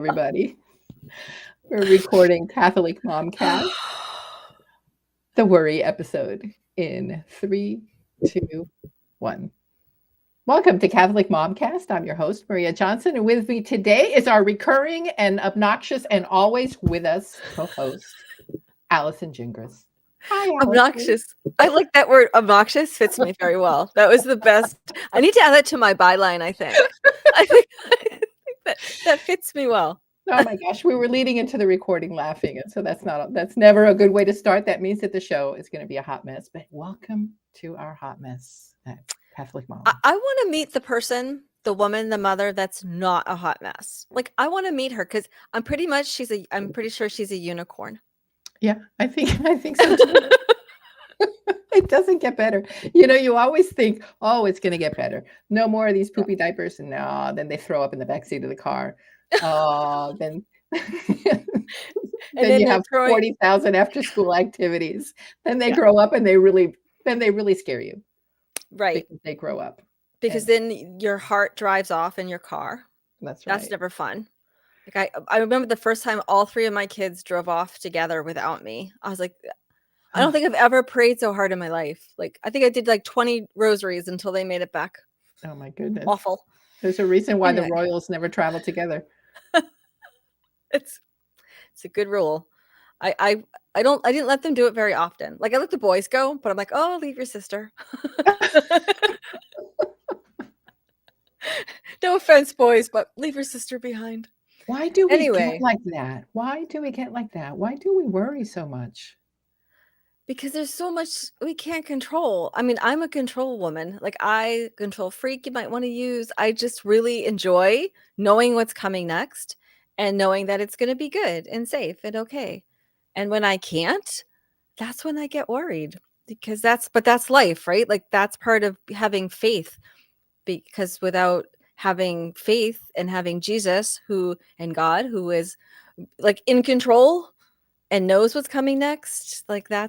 everybody. We're recording Catholic Momcast, the worry episode in three, two, one. Welcome to Catholic Momcast. I'm your host, Maria Johnson, and with me today is our recurring and obnoxious and always with us co-host, Allison Gingras. Hi, Allison. Obnoxious. I like that word. Obnoxious fits me very well. That was the best. I need to add that to my byline, I think. I think that fits me well. Oh my gosh, we were leading into the recording laughing, and so that's never a good way to start. That means that the show is going to be a hot mess. But welcome to our hot mess at Catholic Mom. I want to meet the person, the woman, the mother that's not a hot mess. Like I want to meet her because I'm pretty sure she's a unicorn. Yeah, I think so too. It doesn't get better. You always think, oh, it's going to get better. No more of these poopy diapers. And no, then they throw up in the backseat of the car. Oh, then then you have 40,000 after school activities. Then they grow up and they really scare you. Right. Because they grow up. Because then your heart drives off in your car. That's right. That's never fun. Like I remember the first time all three of my kids drove off together without me. I was like, I don't think I've ever prayed so hard in my life. Like I think I did like 20 rosaries until they made it back. Oh my goodness. Awful. There's a reason why the royals never travel together. It's a good rule. I didn't let them do it very often. Like I let the boys go, but I'm like, oh, leave your sister. No offense, boys, but leave your sister behind. Why do we get like that? Why do we get like that? Why do we worry so much? Because there's so much we can't control. I mean, I'm a control woman. Like I control freak you might want to use. I just really enjoy knowing what's coming next and knowing that it's going to be good and safe and okay. And when I can't, that's when I get worried because that's life, right? Like that's part of having faith because without having faith and having Jesus and God who is like in control and knows what's coming next, like I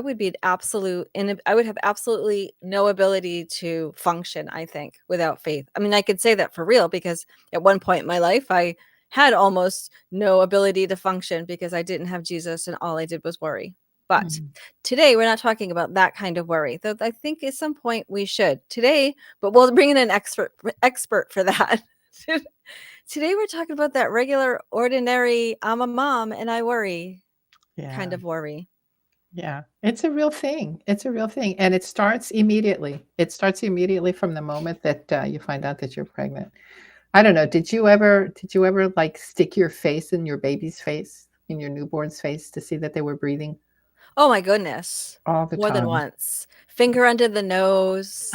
would have absolutely no ability to function, I think, without faith. I mean, I could say that for real because at one point in my life I had almost no ability to function because I didn't have Jesus and all I did was worry. But today we're not talking about that kind of worry, though I think at some point we should today, but we'll bring in an expert for that. Today we're talking about that regular, ordinary, I'm a mom and I worry kind of worry. Yeah, it's a real thing. It's a real thing. And it starts immediately. It starts immediately from the moment that you find out that you're pregnant. I don't know. Did you ever like stick your face in your baby's face, in your newborn's face to see that they were breathing? Oh my goodness. All the More time. than once. Finger under the nose.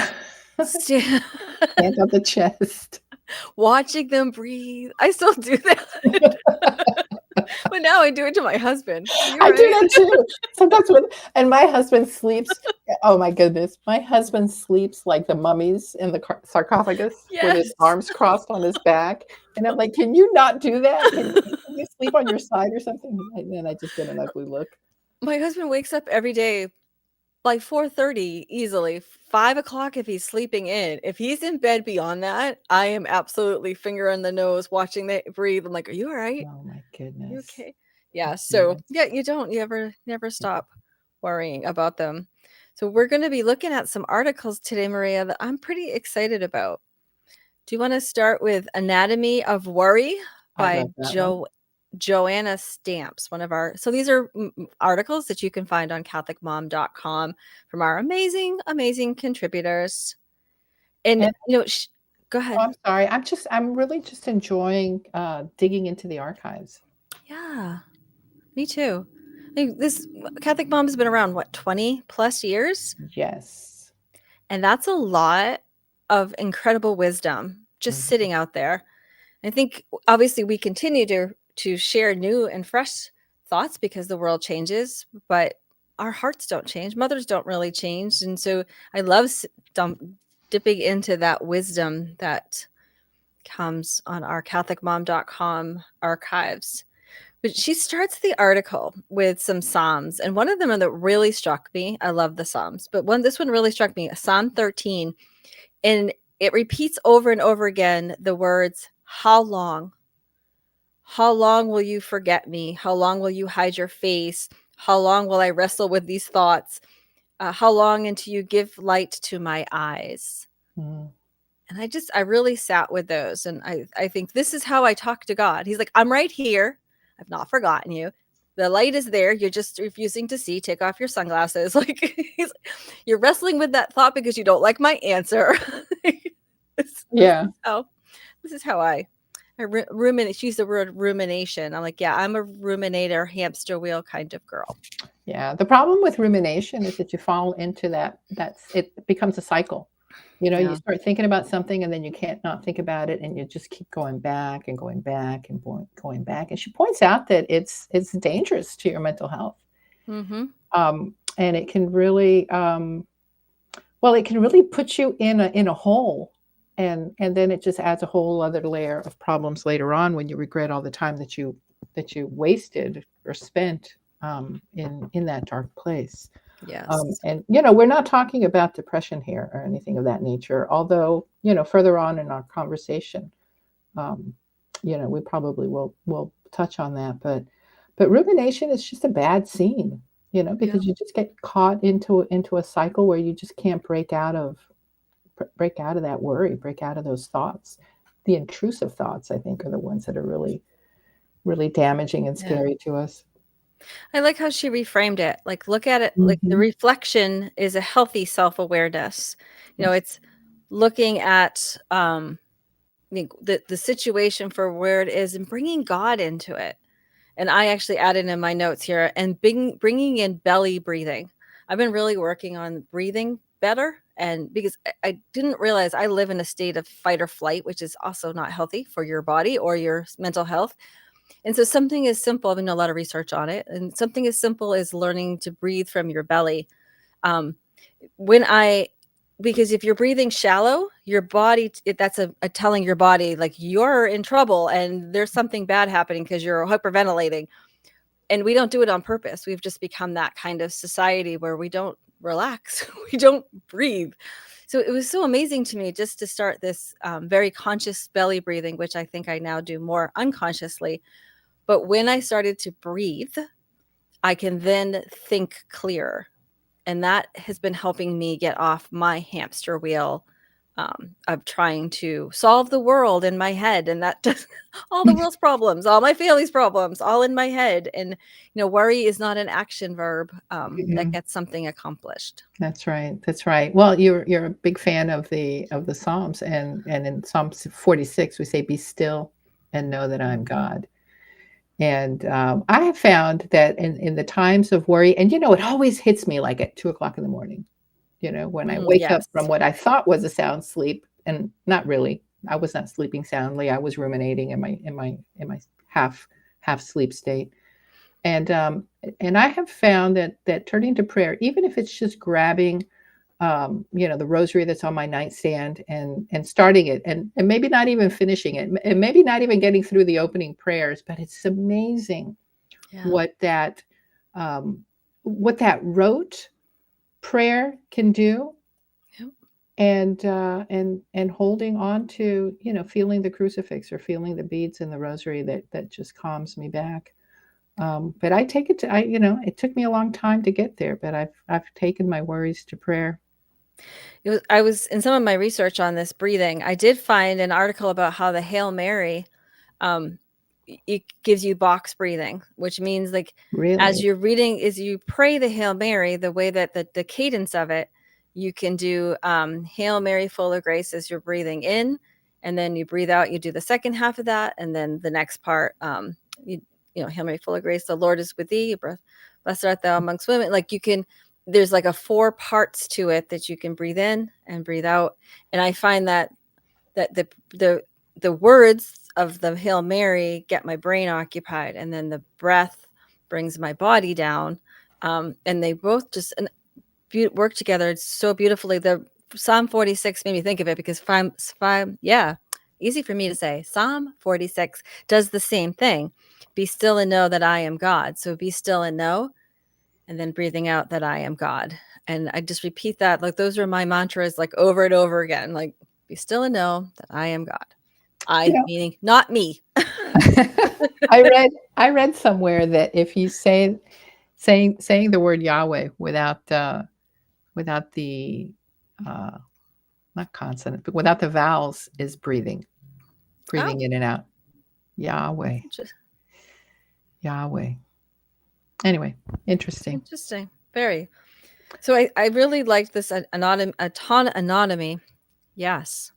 Hand on the chest. Watching them breathe. I still do that. But now I do it to my husband. I do that too. Sometimes and my husband sleeps. Oh my goodness. My husband sleeps like the mummies in the sarcophagus with his arms crossed on his back. And I'm like, can you not do that? Can you sleep on your side or something? And then I just get an ugly look. My husband wakes up every day like 4:30 easily, 5 o'clock if he's sleeping in. If he's in bed beyond that, I am absolutely finger on the nose watching they breathe. I'm like, are you all right? Oh my goodness. You okay? Yeah. So you never stop worrying about them. So we're going to be looking at some articles today, Maria, that I'm pretty excited about. Do you want to start with Anatomy of Worry by Joanna Stamps, so these are articles that you can find on catholicmom.com from our amazing contributors. And go ahead. Oh, I'm sorry. I'm really just enjoying digging into the archives. Yeah, me too. This Catholic Mom has been around, 20 plus years? Yes. And that's a lot of incredible wisdom just sitting out there. I think obviously we continue to share new and fresh thoughts because the world changes, but our hearts don't change. Mothers don't really change. And so I love dipping into that wisdom that comes on our catholicmom.com archives. But she starts the article with some Psalms. And one of them that really struck me, I love the Psalms, but this one really struck me, Psalm 13. And it repeats over and over again the words, how long? How long will you forget me? How long will you hide your face? How long will I wrestle with these thoughts? How long until you give light to my eyes? Mm. And I really sat with those, and I think this is how I talk to God. He's like, "I'm right here. I've not forgotten you. The light is there. You're just refusing to see. Take off your sunglasses." Like, you're wrestling with that thought because you don't like my answer. This Yeah. is how I ruminate. She used the word rumination. I'm like, yeah, I'm a ruminator, hamster wheel kind of girl. Yeah, the problem with rumination is that you fall into it becomes a cycle. You know, you Yeah. start thinking about something and then you can't not think about it and you just keep going back and going back and going back. And she points out that it's dangerous to your mental health. Mm-hmm. And it can really well, it can really put you in a hole, and then it just adds a whole other layer of problems later on when you regret all the time that you wasted or spent in that dark place. Yes. And we're not talking about depression here or anything of that nature. Although further on in our conversation, um, we probably will touch on that. But rumination is just a bad scene, Yeah. because you just get caught into a cycle where you just can't break out of that worry, break out of those thoughts. The intrusive thoughts, I think, are the ones that are really, really damaging and Yeah. scary to us. I like how she reframed it. Like, look at it like the Mhm. reflection is a healthy self-awareness. Yes. It's looking at the situation for where it is and bringing God into it. And I actually added in my notes here and bringing in belly breathing. I've been really working on breathing better. And because I didn't realize I live in a state of fight or flight, which is also not healthy for your body or your mental health. And so something as simple, I've been doing a lot of research on it, and something as simple as learning to breathe from your belly. Um, when I because if you're breathing shallow, your body that's a telling your body like you're in trouble and there's something bad happening because you're hyperventilating. And we don't do it on purpose. We've just become that kind of society where we don't relax, we don't breathe. So it was so amazing to me just to start this very conscious belly breathing, which I think I now do more unconsciously. But when I started to breathe, I can then think clearer. And that has been helping me get off my hamster wheel of trying to solve the world in my head. And that does all the world's problems, all my family's problems, all in my head. And, worry is not an action verb that Mhm. gets something accomplished. That's right. That's right. Well, you're a big fan of the Psalms, and in Psalm 46 we say, "Be still and know that I'm Mhm. God." And I have found that in the times of worry, and it always hits me like at 2 o'clock in the morning. When I wake up Yes. from what I thought was a sound sleep, and not really. I was not sleeping soundly. I was ruminating in my half sleep state. And I have found that turning to prayer, even if it's just grabbing the rosary that's on my nightstand and starting it and maybe not even finishing it and maybe not even getting through the opening prayers, but it's amazing Yeah. what that um, what that rote prayer can do, Yep. and holding on to feeling the crucifix or feeling the beads in the rosary that just calms me back. But I take it to I it took me a long time to get there, but I've taken my worries to prayer. I was in some of my research on this breathing. I did find an article about how the Hail Mary um, it gives you box breathing, which means like as Really. you're reading, as you pray the Hail Mary, the way that the cadence of it, you can do Hail Mary, full of grace as you're breathing in, and then you breathe out. You do the second half of that, and then the next part, Hail Mary, full of grace, the Lord is with thee. Blessed art thou amongst women. Like you can, there's like a 4 parts to it that you can breathe in and breathe out, and I find that the words of the Hail Mary get my brain occupied, and then the breath brings my body down. And they both just work together so beautifully. The Psalm 46 made me think of it because yeah, easy for me to say. Psalm 46 does the same thing. Be still and know that I am God. So be still and know, and then breathing out that I am God. And I just repeat that. Like those are my mantras, like over and over again. Like, be still and know that I am God. You I know meaning not me. I read somewhere that if you saying the word Yahweh without the uh, not consonant, but without the vowels is Oh, breathing in and out. Yahweh, just Yahweh. Anyway, interesting. interesting. Very. So I really liked this anatomy. Yes.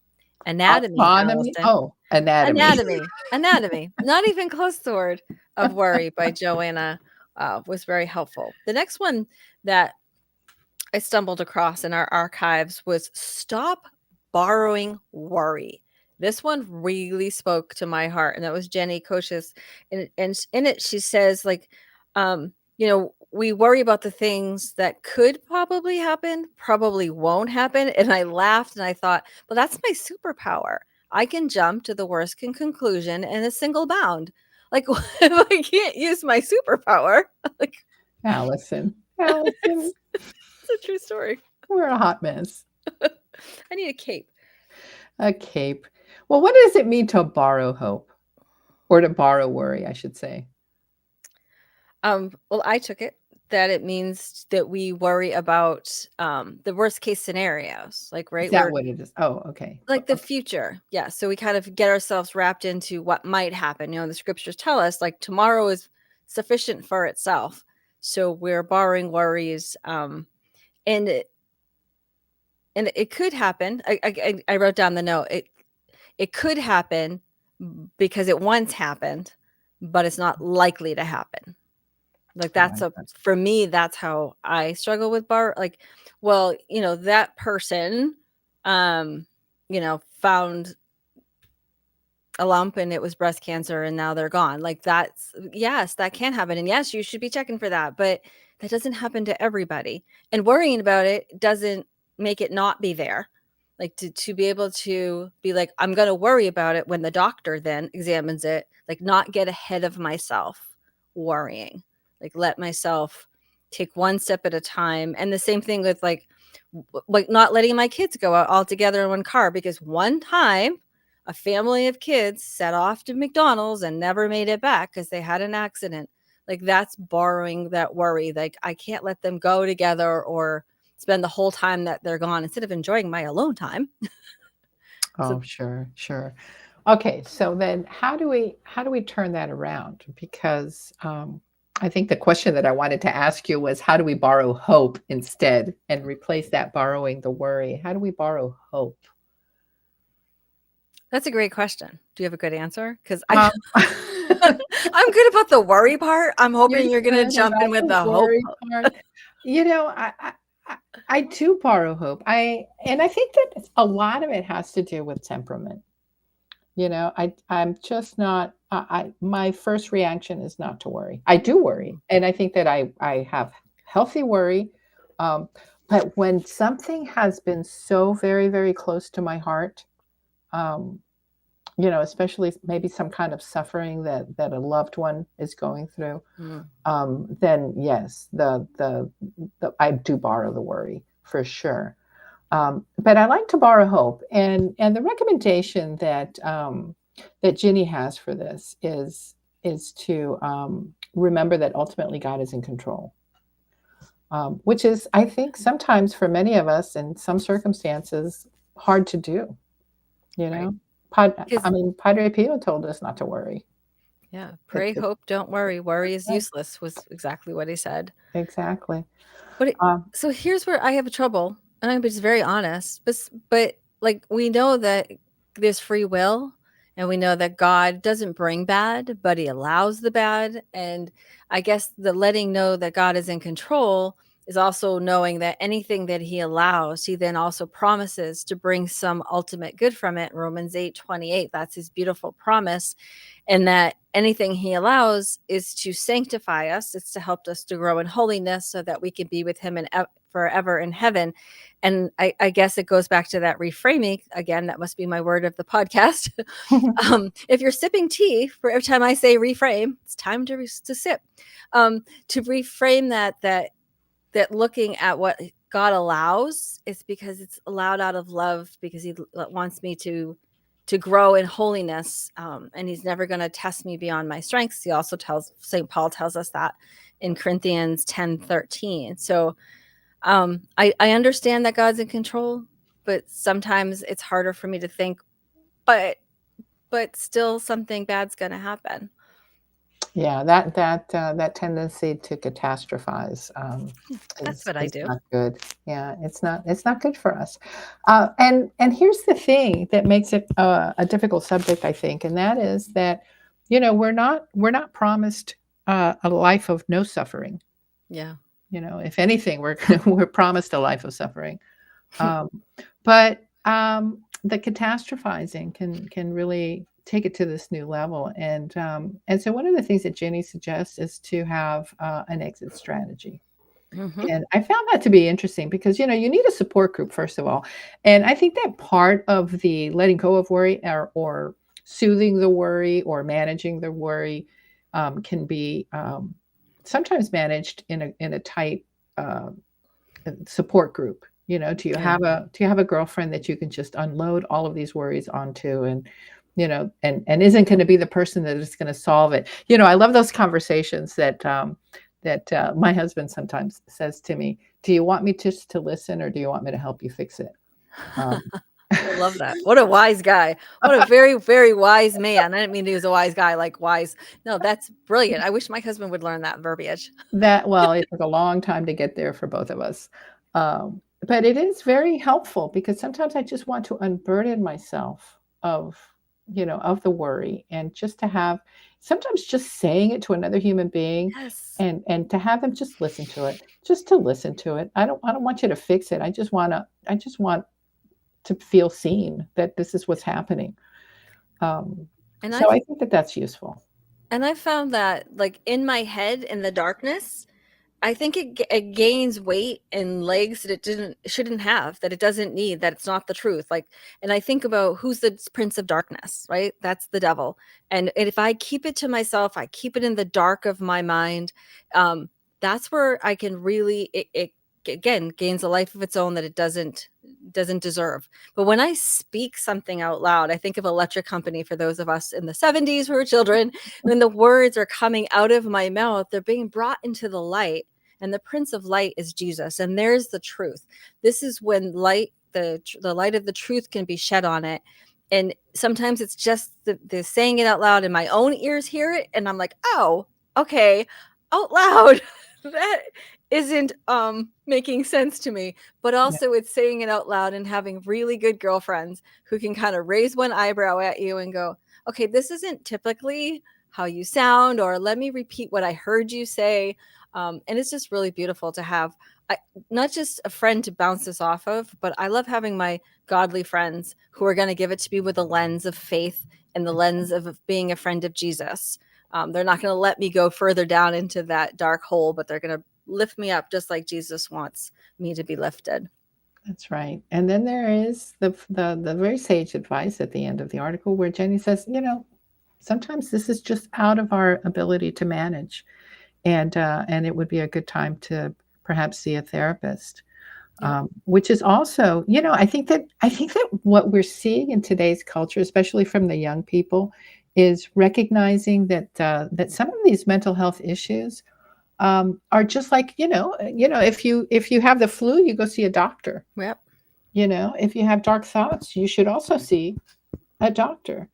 Anatomy, Autonomy. Allison. Oh, anatomy. Anatomy. Not even close to the word of worry by Joanna was very helpful. The next one that I stumbled across in our archives was stop borrowing worry. This one really spoke to my heart, and that was Jenny Koshis. And in it, she says, like, we worry about the things that could probably happen, probably won't happen. And I laughed and I thought, well, that's my superpower. I can jump to the worst conclusion in a single bound. Like, if I can't use my superpower, like, Allison. Allison, it's a true story. we're a hot mess. I need a cape. A cape. Well, what does it mean to borrow hope? Or to borrow worry, I should say. Well, I took it that it means that we worry about the worst case scenarios, like Is right that where what it is? Oh, okay. like the future. Yeah. So we kind of get ourselves wrapped into what might happen. The scriptures tell us like tomorrow is sufficient for itself. So we're borrowing worries. And it could happen. I wrote down the note. It could happen because it once happened, but it's not likely to happen. Like I like that. for me, that's how I struggle with like, well, that person, found a lump and it was breast cancer and now they're gone. Like yes, that can happen. And yes, you should be checking for that, but that doesn't happen to everybody. And worrying about it doesn't make it not be there. Like to be able to be like, I'm going to worry about it when the doctor then examines it, like not get ahead of myself worrying, like let myself take one step at a time. And the same thing with like not letting my kids go out all together in one car because one time a family of kids set off to McDonald's and never made it back because they had an accident. Like that's borrowing that worry. Like I can't let them go together or spend the whole time that they're gone instead of enjoying my alone time. So Oh, sure, sure. Okay, so then how do we turn that around? Because I think the question that I wanted to ask you was how do we borrow hope instead and replace that borrowing the worry? How do we borrow hope? that's a great question. Do you have a good answer? Because Um, I'm good about the worry part. I'm you're hoping you're going to good jump in about with the the hope worry part. part. I I do borrow hope. And I think that a lot of it has to do with temperament. I'm just not. My first reaction is not to worry. I do worry, and I think that I have healthy worry. Um, but when something has been so very very close to my heart, um, especially maybe some kind of suffering that a loved one is going through, Mm, then yes, the I do borrow the worry for sure. But I like to borrow hope, and the recommendation that Ginny has for this is to remember that ultimately God is in control, which is, I think, sometimes for many of us in some circumstances hard to do. You right. know, I Because, mean, Padre Pio told us not to worry. yeah, pray, It hope, don't worry. Worry That's is right, useless, was exactly what he said. exactly. But Um, so here's where I have a trouble, and I'm just very honest. But like we know that there's free will, and we know that God doesn't bring bad, but He allows the bad. And I guess the letting know that God is in control is also knowing that anything that He allows, He then also promises to bring some ultimate good from it. Romans 8:28. That's His beautiful promise, and that anything he allows is to sanctify us. It's to help us to grow in holiness so that we can be with him forever in heaven. And I guess it goes back to that reframing again. That must be my word of the podcast. If you're sipping tea, for every time I say reframe, it's time to sip. To reframe that looking at what God allows, it's because it's allowed out of love, because he wants me to to grow in holiness, and he's never going to test me beyond my strengths. He also tells St. Paul tells us that in Corinthians 10:13. So I understand that God's in control, but sometimes it's harder for me to think, but still something bad's going to happen. Yeah, that tendency to catastrophize That's what I is do. not good. Yeah, it's not good for us. And here's the thing that makes it a difficult subject, I think, and that is that we're not promised a life of no suffering. Yeah. If anything, we're we're promised a life of suffering. Um, but the catastrophizing can really take it to this new level, and so one of the things that Jenny suggests is to have an exit strategy. Hmm. And I found that to be interesting because you need a support group first of all, and I think that part of the letting go of worry or soothing the worry or managing the worry can be sometimes managed in a tight uh, support group. Yeah. Do you have a girlfriend that you can just unload all of these worries onto, and isn't going to be the person that is going to solve it. I love those conversations that my husband sometimes says to me, do you want me just to listen or do you want me to help you fix it? um, I love that. What a wise guy. What a very, very wise man. I didn't mean he was a wise guy, like wise. No, that's brilliant. I wish my husband would learn that verbiage. well, it took a long time to get there for both of us. But it is very helpful because sometimes I just want to unburden myself of the worry, and just to have sometimes just saying it to another human being, Yes. and to have them just listen to it, just to listen to it. I don't want you to fix it. I just want to feel seen that this is what's happening. Um, And so I've I think that that's useful. and I found that like in my head in the darkness, I think it gains weight and legs that it shouldn't have, that it doesn't need, that it's not the truth. Like, and I think about who's the prince of darkness, right? That's the devil. And if I keep it to myself, I keep it in the dark of my mind. Um, that's where I can really it again gains a life of its own that it doesn't deserve. But when I speak something out loud, I think of Electric Company for those of us in the 70s who were children. When the words are coming out of my mouth, they're being brought into the light, and the prince of light is Jesus, and there's the truth. This is when light, the light of the truth can be shed on it. And sometimes it's just the saying it out loud, and my own ears hear it, and I'm like, oh, okay, out loud. That isn't making sense to me. But Yeah, also it's saying it out loud and having really good girlfriends who can kind of raise one eyebrow at you and go, okay, this isn't typically how you sound, or let me repeat what I heard you say. And it's just really beautiful to have I, not just a friend to bounce this off of, but I love having my godly friends who are going to give it to me with a lens of faith and the that's lens of being a friend of Jesus. They're not going to let me go further down into that dark hole, but they're going to lift me up just like Jesus wants me to be lifted. That's right. And then there is the very sage advice at the end of the article where Jenny says, sometimes this is just out of our ability to manage, and it would be a good time to perhaps see a therapist. Yep. Which is also, I think that what we're seeing in today's culture, especially from the young people, is recognizing that some of these mental health issues are just like if you have the flu, you go see a doctor. Yep. If you have dark thoughts, you should also see a doctor.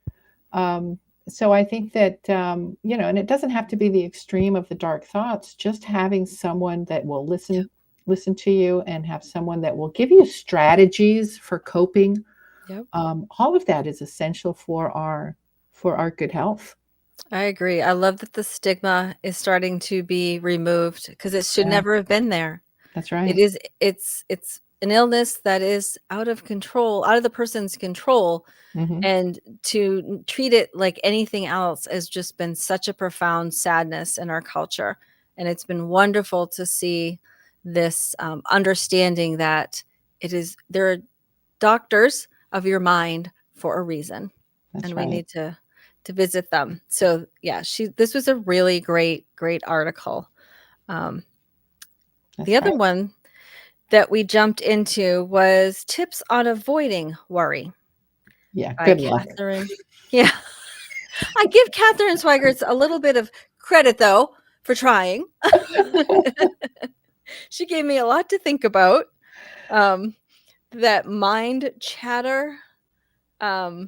Um, so I think that and it doesn't have to be the extreme of the dark thoughts. Just having someone that will listen to you, and have someone that will give you strategies for coping. Yep. All of that is essential for our good health. I agree. I love that the stigma is starting to be removed because it should Yeah, never have been there. that's It right. is it's an illness that is out of control, out of the person's control, Hmm. and to treat it like anything else has just been such a profound sadness in our culture. And it's been wonderful to see this understanding that there are doctors of your mind for a reason, and That's we right. need to visit them. So yeah, this was a really great article. Um, the That's other right. one that we jumped into was tips on avoiding worry. Yeah, by good luck. Catherine. Yeah. I give Catherine Swigert a little bit of credit, though, for trying. She gave me a lot to think about. That mind chatter. I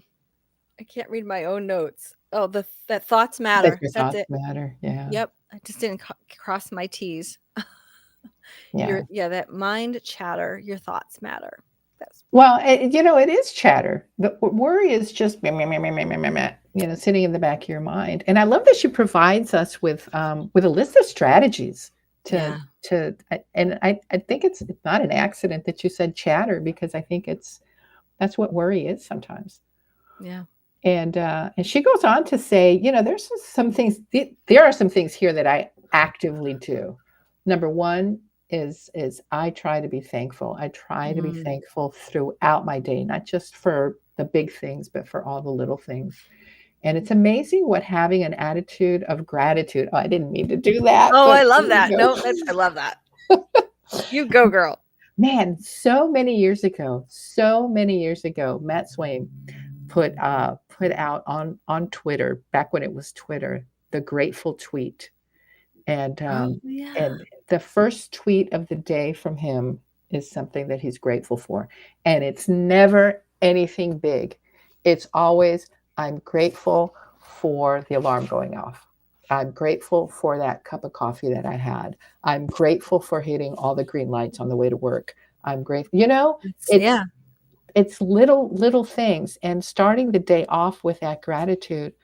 can't read my own notes. Oh, that thoughts That matter. your That's thoughts it. matter. Yeah. Yep. I just didn't cross my T's. Yeah. That mind chatter. Your thoughts matter. That's Well, it is chatter. The worry is just meh, meh, meh, meh, meh, meh, meh, meh, sitting in the back of your mind. And I love that she provides us with a list of strategies to yeah. and I think it's not an accident that you said chatter because I think that's what worry is sometimes. Yeah. And she goes on to say, there's some things. There are some things here that I actively do. Number one is I try to be thankful. I try to be Mm. thankful throughout my day, not just for the big things, but for all the little things. And it's amazing what having an attitude of gratitude. Oh, I didn't mean to do that, Oh, but I love there you that. go. No, I love that. You go, girl. Man, so many years ago, Matt Swain put out on Twitter back when it was Twitter the grateful tweet, and Oh, um, yeah. and the first tweet of the day from him is something that he's grateful for, and it's never anything big. It's always I'm grateful for the alarm going off. I'm grateful for that cup of coffee that I had. I'm grateful for hitting all the green lights on the way to work. I'm grateful. It's Yeah. it's little things, and starting the day off with that gratitude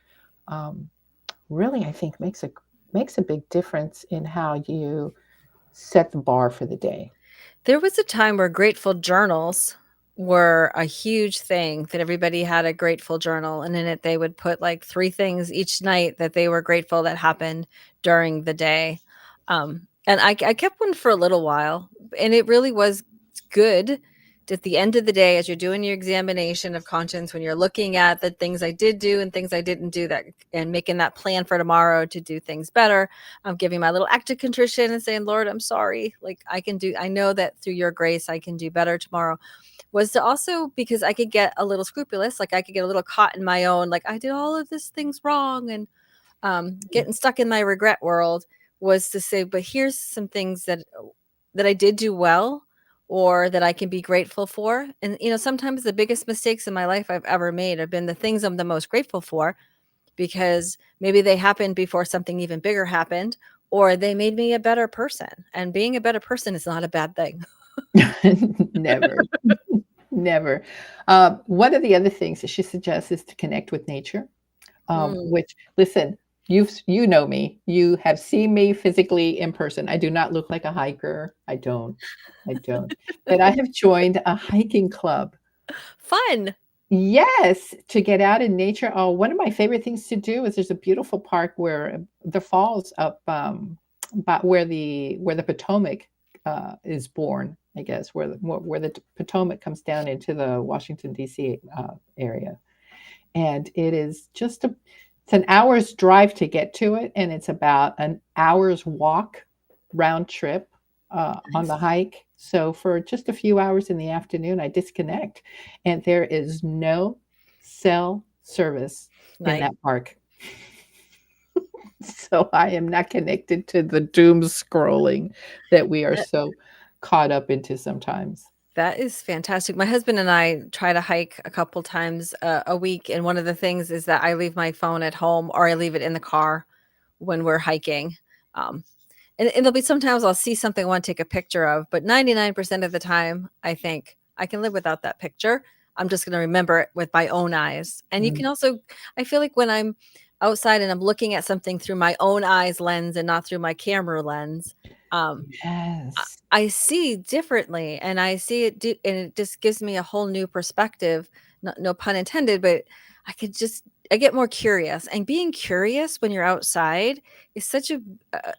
um, really, I think, makes a big difference in how you set the bar for the day. There was a time where grateful journals were a huge thing, that everybody had a grateful journal, and in it they would put like 3 things each night that they were grateful that happened during the day. And I kept one for a little while, and it really was good. At the end of the day, as you're doing your examination of conscience, when you're looking at the things I did do and things I didn't do, that and making that plan for tomorrow to do things better, I'm giving my little act of contrition and saying, Lord, I'm sorry. Like I know that through your grace, I can do better tomorrow. Was to also, because I could get a little scrupulous, like I could get a little caught in my own, like I did all of this things wrong, and getting stuck in my regret world, was to say, but here's some things that I did do well, or that I can be grateful for. And sometimes the biggest mistakes in my life I've ever made have been the things I'm the most grateful for, because maybe they happened before something even bigger happened, or they made me a better person. And being a better person is not a bad thing. Never, never. One of the other things that she suggests is to connect with nature. Mm. Which, listen, you know me. You have seen me physically in person. I do not look like a hiker. I don't. I don't. But I have joined a hiking club. Fun. Yes, to get out in nature. Oh, one of my favorite things to do is there's a beautiful park where the falls up about where the Potomac is born, I guess, where the Potomac comes down into the Washington D.C. Area, and it's an hour's drive to get to it, and it's about an hour's walk round trip on the Nice. hike. So for just a few hours in the afternoon, I disconnect, and there is no cell service in Nice. that park. So I am not connected to the doom scrolling that we are so caught up into sometimes. That is fantastic. My husband and I try to hike a couple times a week, and one of the things is that I leave my phone at home, or I leave it in the car when we're hiking. Um, and there'll be sometimes I'll see something I want to take a picture of, but 99% of the time, I think I can live without that picture. I'm just going to remember it with my own eyes. And you Mm, can also, I feel like when I'm outside and I'm looking at something through my own eyes lens and not through my camera lens, um, yes. I see differently, and I see it and it just gives me a whole new perspective. No pun intended, but I get more curious. And being curious when you're outside is such uh,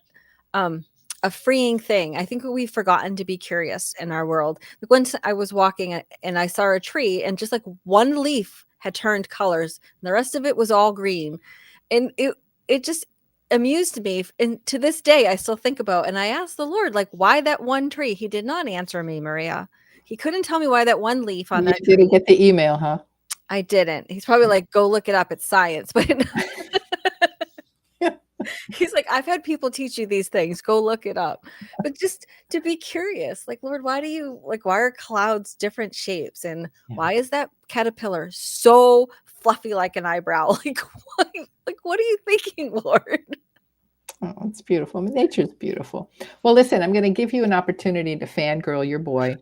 um a freeing thing. I think we've forgotten to be curious in our world. Like once I was walking and I saw a tree, and just like one leaf had turned colors and the rest of it was all green. And it just amused me. And to this day I still think about, and I asked the Lord, like, why that one tree? He did not answer me, Maria. He couldn't tell me why that one leaf on You that didn't tree. get the email, huh? I didn't. He's probably like, go look it up. It's science. But he's like, I've had people teach you these things. Go look it up. But just to be curious, like, Lord, why are clouds different shapes? And Yeah. why is that caterpillar so fluffy like an eyebrow? What are you thinking, Lord? Oh, it's beautiful. I mean, nature's beautiful. Well, listen, I'm going to give you an opportunity to fangirl your boy,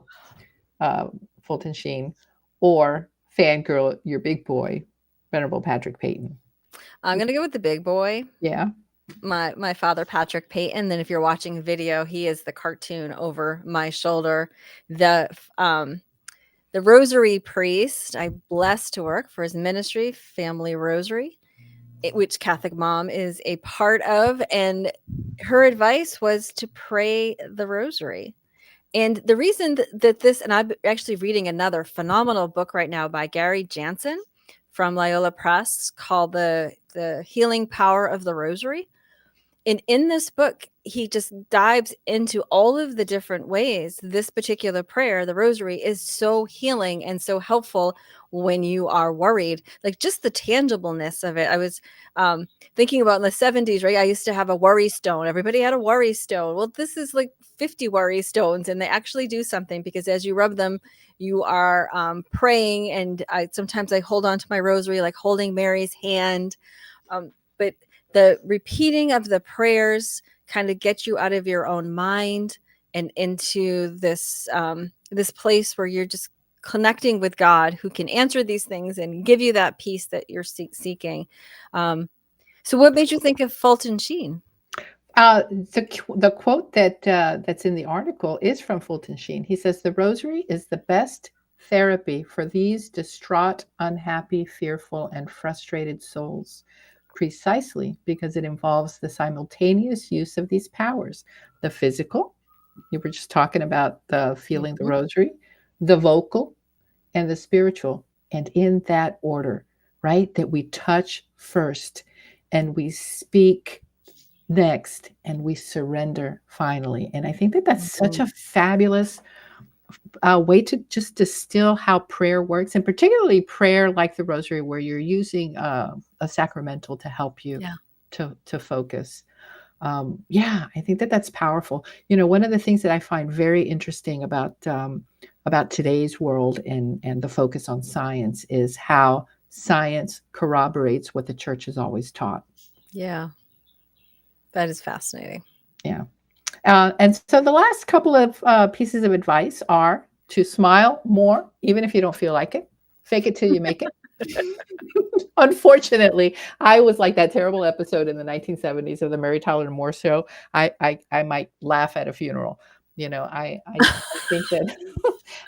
Fulton Sheen, or fangirl your big boy, Venerable Patrick Peyton. I'm going to go with the big boy. Yeah. My father, Patrick Peyton. Then if you're watching a video, he is the cartoon over my shoulder. The rosary priest, I blessed to work for his ministry, Family Rosary, which Catholic Mom is a part of. And her advice was to pray the rosary. And the reason that this, and I'm actually reading another phenomenal book right now by Gary Jansen from Loyola Press called The Healing Power of the Rosary. And in this book, he just dives into all of the different ways this particular prayer, the rosary, is so healing and so helpful when you are worried. Like just the tangibleness of it. I was thinking about in the 70s, right? I used to have a worry stone. Everybody had a worry stone. Well, this is like 50 worry stones, and they actually do something because as you rub them, you are praying. And sometimes I hold on to my rosary, like holding Mary's hand. But the repeating of the prayers kind of get you out of your own mind and into this this place where you're just connecting with God, who can answer these things and give you that peace that you're seeking. So what made you think of Fulton Sheen? The quote that's in the article is from Fulton Sheen. He says, "The rosary is the best therapy for these distraught, unhappy, fearful, and frustrated souls, precisely because it involves the simultaneous use of these powers: the physical, you were just talking about the feeling the Mhm. rosary, the vocal, and the spiritual, and in that order, right? That we touch first and we speak next and we surrender finally." And I think that that's such Mhm. a fabulous way to just distill how prayer works, and particularly prayer like the rosary, where you're using a sacramental to help you Yeah. to focus. Yeah, I think that that's powerful. You know, one of the things that I find very interesting about today's world and the focus on science is how science corroborates what the church has always taught. Yeah. That is fascinating. Yeah. And so the last couple of pieces of advice are to smile more, even if you don't feel like it. Fake it till you make it. Unfortunately, I was like that terrible episode in the 1970s of the Mary Tyler Moore Show. I might laugh at a funeral. You know, I think that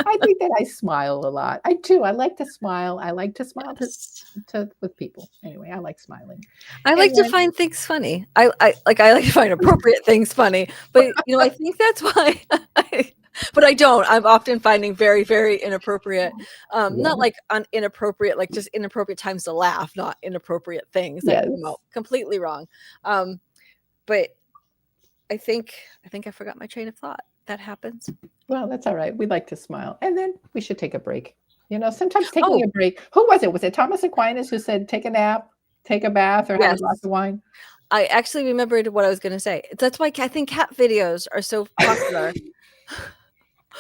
I think that I smile a lot. I do. I like to smile. I like to smile Yes. to with people. Anyway, I like smiling. I And like to then find things funny. I like to find appropriate things funny, but I think that's why but I don't. I'm often finding very, very inappropriate, not yeah, like inappropriate, like just inappropriate times to laugh, not inappropriate things that come yes. out completely wrong. Um, but I think I forgot my train of thought. That happens. Well, that's all right. We like to smile. And then we should take a break. You know, sometimes taking Oh, a break. Who was it? Was it Thomas Aquinas who said, take a nap, take a bath, or have a glass yes. of wine? I actually remembered what I was going to say. That's why I think cat videos are so popular.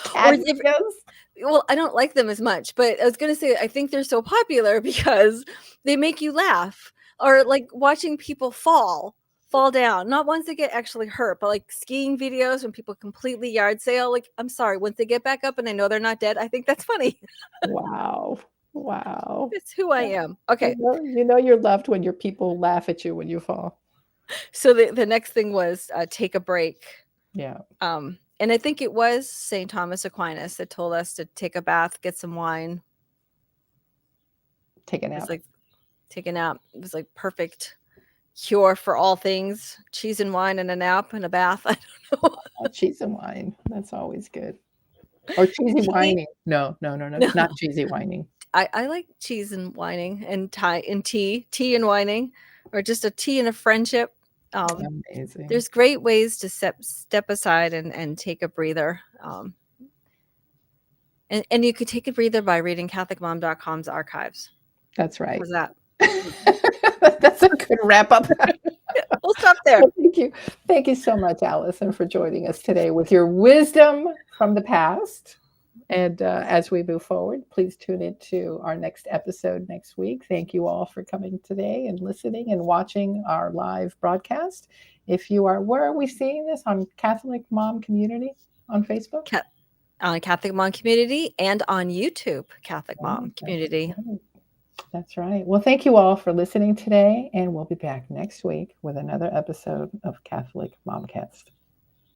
Or Cat videos? well, I don't like them as much, but I was gonna say I think they're so popular because they make you laugh, or like watching people fall down. Not ones that get actually hurt, but like skiing videos when people completely yard sale. Like, I'm sorry, once they get back up and I know they're not dead, I think that's funny. Wow. Wow. It's who I Yeah. am. Okay, You know you're loved when your people laugh at you when you fall. so the next thing was take a break. Yeah. And I think it was St. Thomas Aquinas that told us to take a bath, get some wine. Take a It's nap. like take a nap. It was like perfect cure for all things. Cheese and wine and a nap and a bath. I don't know. Cheese and wine. That's always good. Or cheesy Tea? whining. No, no, no, no. No. Not cheesy whining. I like cheese and whining and tea and whining, or just a tea and a friendship. Amazing. There's great ways to step aside and take a breather. And you could take a breather by reading CatholicMom.com's archives. That's right. How's that? That's a good wrap up. Yeah, we'll stop there. Well, thank you. Thank you so much, Allison, for joining us today with your wisdom from the past. And as we move forward, please tune into our next episode next week. Thank you all for coming today and listening and watching our live broadcast. If you are, where are we seeing this? On Catholic Mom Community on Facebook? On Catholic Mom Community and on YouTube, Catholic Oh, Mom Community. right. That's right. Well, thank you all for listening today, and we'll be back next week with another episode of Catholic Momcast.